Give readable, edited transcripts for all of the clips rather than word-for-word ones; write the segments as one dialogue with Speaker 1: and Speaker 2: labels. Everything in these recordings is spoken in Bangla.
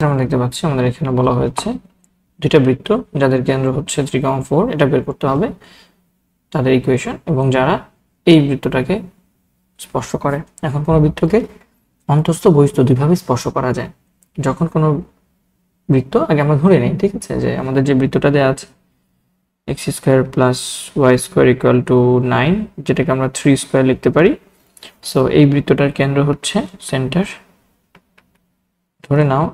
Speaker 1: আমরা দেখতে পাচ্ছি আমাদের এখানে বলা হয়েছে দুইটা বৃত্ত যাদের কেন্দ্র হচ্ছে 3,4 এটা বের করতে হবে তাদের ইকুয়েশন এবং যারা এই বৃত্তটাকে স্পর্শ করে। এখন কোনো বৃত্তকে অন্তস্থ বহিস্থ দুইভাবে স্পর্শ করা যায়। যখন কোনো বৃত্ত আগে আমরা ধরে নেই, ঠিক আছে, যে আমাদের যে বৃত্তটা দেওয়া আছে x square plus y square equal two 9, যেটাকে আমরা 3 স্কয়ার লিখতে পারি। সো এই বৃত্তটার কেন্দ্র হচ্ছে সেন্টার, ধরে নাও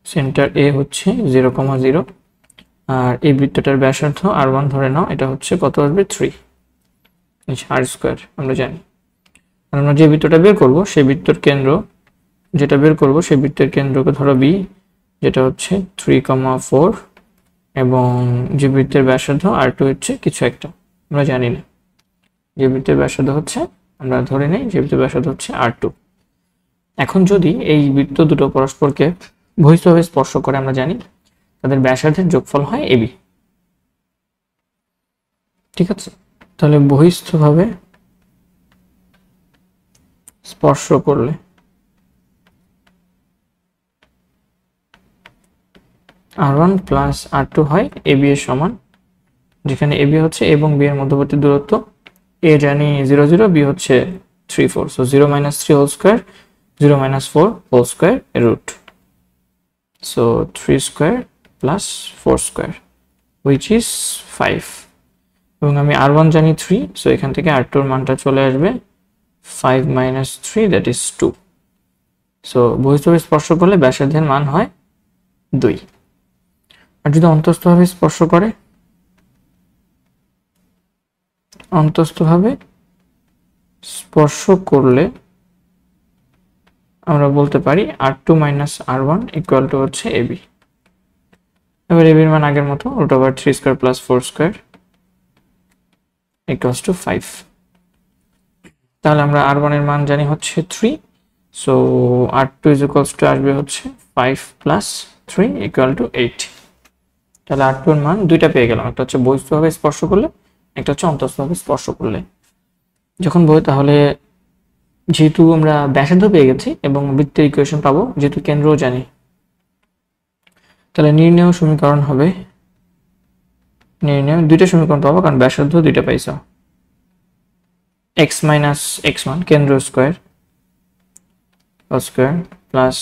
Speaker 1: সেন্টার এ হচ্ছে 0,0, আর এই বৃত্তটার ব্যাসার্ধ r1 ধরে নাও, এটা হচ্ছে কত আসবে 3 r স্কয়ার। আমরা জানি আমরা যে বৃত্তটা বের করব সেই বৃত্তের কেন্দ্র যেটা বের করব সেই বৃত্তের কেন্দ্রকে ধরো b, যেটা হচ্ছে 3,4, এবং যে বৃত্তের ব্যাসার্ধ r2 হচ্ছে কিছু একটা আমরা জানি না। যে বৃত্তের ব্যাসার্ধ হচ্ছে, আমরা ধরে নেই যে বৃত্তের ব্যাসার্ধ হচ্ছে r2। এখন যদি এই বৃত্ত দুটো পরস্পরকে বহিস্থভাবে স্পর্শ করে, আমরা জানি তাদের ব্যাসার্ধের যোগফল হয় ab, ঠিক আছে। তাহলে বহিস্থভাবে স্পর্শ করলে r1 প্লাস r2 হয় ab এর সমান, যেখানে ab হচ্ছে a এবং b এর মধ্যবর্তী দূরত্ব। a জানি 0 0, b হচ্ছে 3 4, so 0 minus 3 whole square, 0 minus 4 whole square root, so 3 square plus 4 square which is 5, এবং আমি r1 জানি 3, so এখান থেকে r2 এর মানটা চলে আসবে 5 minus 3, that is 2। so বহিস্থভাবে স্পর্শ করলে ব্যাসার্ধের মান হয় 2। আর যদি অন্তস্থভাবে স্পর্শ করে, অন্তস্থভাবে স্পর্শ করলে আমরা বলতে পারি r2 minus r1 equal to হচ্ছে ab। এবার ab এর মান আগের মতো √3 square plus 4 square equals to 5। তাহলে আমরা r1 এর মান জানি হচ্ছে 3, so r2 is equals to আসবে হচ্ছে 5 plus 3 equal to 8। তাহলে r2 এর মান দুইটা পেয়ে গেলাম, একটা হচ্ছে বহিস্থভাবে স্পর্শ করলে, একটা হচ্ছে অন্তস্থভাবে স্পর্শ করলে। যখন তাহলে যেহেতু আমরা ব্যাসার্ধ পেয়ে গেছি এবং বৃত্তের ইকুয়েশন পাবো, যেহেতু কেন্দ্রও জানি, তাহলে নির্ণয় সমীকরণ হবে, নির্ণয় দুইটা সমীকরণ পাবো কারণ ব্যাসার্ধ দুইটা পাইছো, x minus x1 কেন্দ্র square whole square plus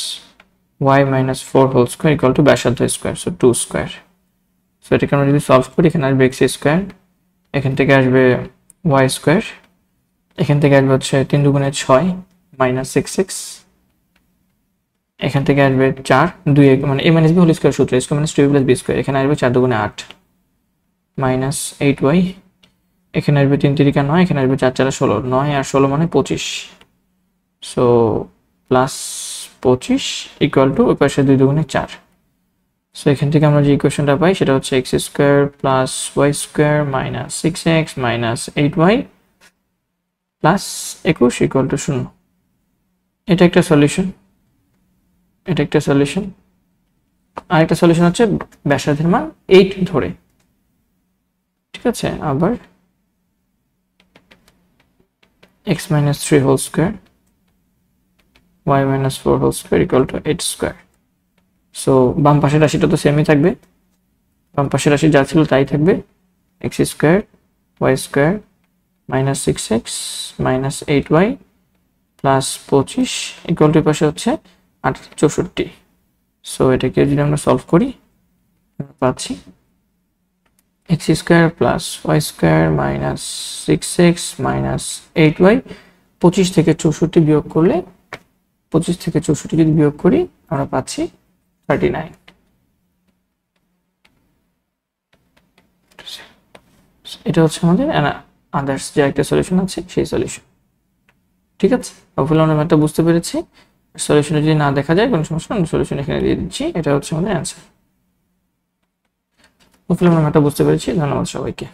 Speaker 1: y minus 4 whole square equal to ব্যাসার্ধ স্কয়ার, সো 2 স্কয়ার। সো এটাকে আমরা যদি সলভ করি, এখানে আসবে x স্কয়ার, এখান থেকে আসবে y স্কয়ার, এখান থেকে আসবে হচ্ছে 3 দুগুণে 6 মাইনাস 6x, এখান থেকে আসবে 4 2 মানে a minus b whole square সূত্র a square minus 2b plus b square, এখানে আসবে 4 দুগুণে 8 মাইনাস 8y, এখানে আসবে 3 3 9, এখানে আসবে 4 4 16, 9 আর 16 মানে 25, সো প্লাস 25 ইকুয়াল টু ওই পাশে 2 দুগুণে 4। সো এখান থেকে আমরা যে ইকুয়েশনটা পাই সেটা হচ্ছে x square plus y square minus 6x minus 8y plus 21 equal to 0। এটা একটা সলিউশন, এটা একটা সলিউশন। আর একটা সলিউশন হচ্ছে ব্যাসার্ধের মান 8 ধরে, ঠিক আছে। আবার x minus 3 whole square y minus 4 whole square equal to 8 square। So বাম পাশের রাশিটা তো সেমই থাকবে, বাম পাশের রাশি যা ছিল তাই থাকবে, x square y square minus 6x minus 8y plus 25 equal to পাশে হচ্ছে 64। সো এটাকে যদি আমরা সলভ করি, পাচ্ছি x square plus y square minus 6x minus 8y, 25 থেকে 64 বিয়োগ করলে, 25 থেকে 64 যদি বিয়োগ করি আমরা পাচ্ছি 39। এটা হচ্ছে আমাদের আদার্স যে একটা সলিউশন আছে সেই সলিউশন, ঠিক আছে। হোপফুলি আমরা ম্যাথটা বুঝতে পেরেছি। সলিউশন যদি না দেখা যায় কোনো সমস্যা, আমি সলিউশন এখানে দিয়ে দিচ্ছি, এটা হচ্ছে আমাদের অ্যান্সার। হোপফুলি আমরা ম্যাথটা বুঝতে পেরেছি। ধন্যবাদ সবাইকে।